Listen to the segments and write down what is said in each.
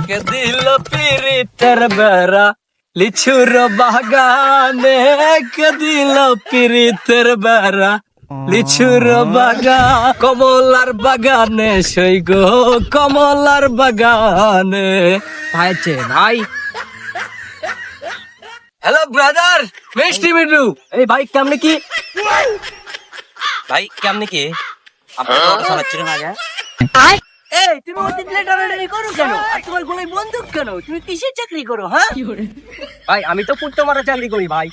কে দিল পিরিতের বেড়া লিচুর বাগানে, কে দিল পিরিতের বেড়া লিচুর বাগান, কমলার বাগানে সই গো কমলার বাগানে। ভাই ভাই, হ্যালো ব্রাদার, মিষ্টি মিঠু। এই ভাই কেমনে কি, ভাই কেমনে কি আপনার অটো চালাচ্ছেন না? এই তুমি অতীতলে টানাটানি করো কেন? আর তোমার গলায় বন্দুক কেন? তুমি কিসের চাকরি করো? হ্যাঁ ভাই আমি তো পুত্র মারা চাকরি করি ভাই।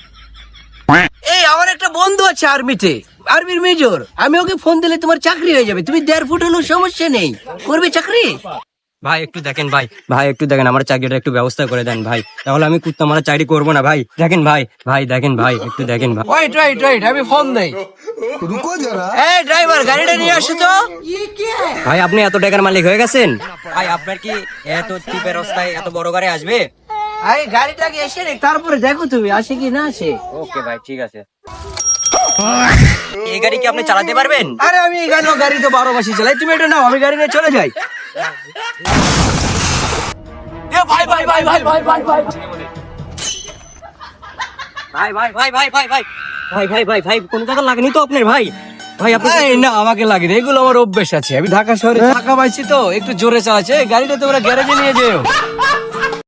এই আমার একটা বন্ধু আছে আর্মিতে, আর্মির মেজর। আমি ওকে ফোন দিলে তোমার চাকরি হয়ে যাবে। তুমি 1.5 ফুট হলেও সমস্যা নেই, করবে চাকরি। ভাই একটু দেখেন ভাই, ভাই একটু দেখেন আমার চাকরিটা একটু ব্যবস্থা করে দেন ভাই, তাহলে আমি কুত্তা মারা চাকরি করবো না ভাই। দেখেন ভাই, ভাই দেখেন ভাই, একটু দেখেন ভাই। ওয়েট আমি ফোন দেই। रुको जरा। এই ড্রাইভার, গাড়িটা নিয়ে আসো তো। ভাই আপনি এত টাকার মালিক হয়ে গেছেন ভাই, আপনার কি এত চিপের অবস্থায় এত বড় গাড়ি আসবে? আরে গাড়িটাকে এসে রে, তারপরে দেখো তুমি আসে কি না আসে। ওকে ভাই ঠিক আছে। এই গাড়ি কি আপনি চালাতে পারবেন? আরে আমি এই গাড়ি তো 12 মাসই চালাই। তুমি এটা নাও, আমি গাড়ি নিয়ে চলে যাই। এ ভাই ভাই ভাই ভাই ভাই ভাই ভাই ভাই ভাই ভাই ভাই ভাই ভাই ভাই ভাই ভাই ভাই কোন টাকা লাগেনি তো আপনার ভাই? ভাই আপনি এই না, আমাকে লাগে না, এগুলো আমার অভ্যেস আছে। আমি ঢাকা শহরে থাকা পাইছি তো, একটু জোরে চালাচ্ছে। এই গাড়িটা তোমরা গ্যারেজে নিয়ে যেও।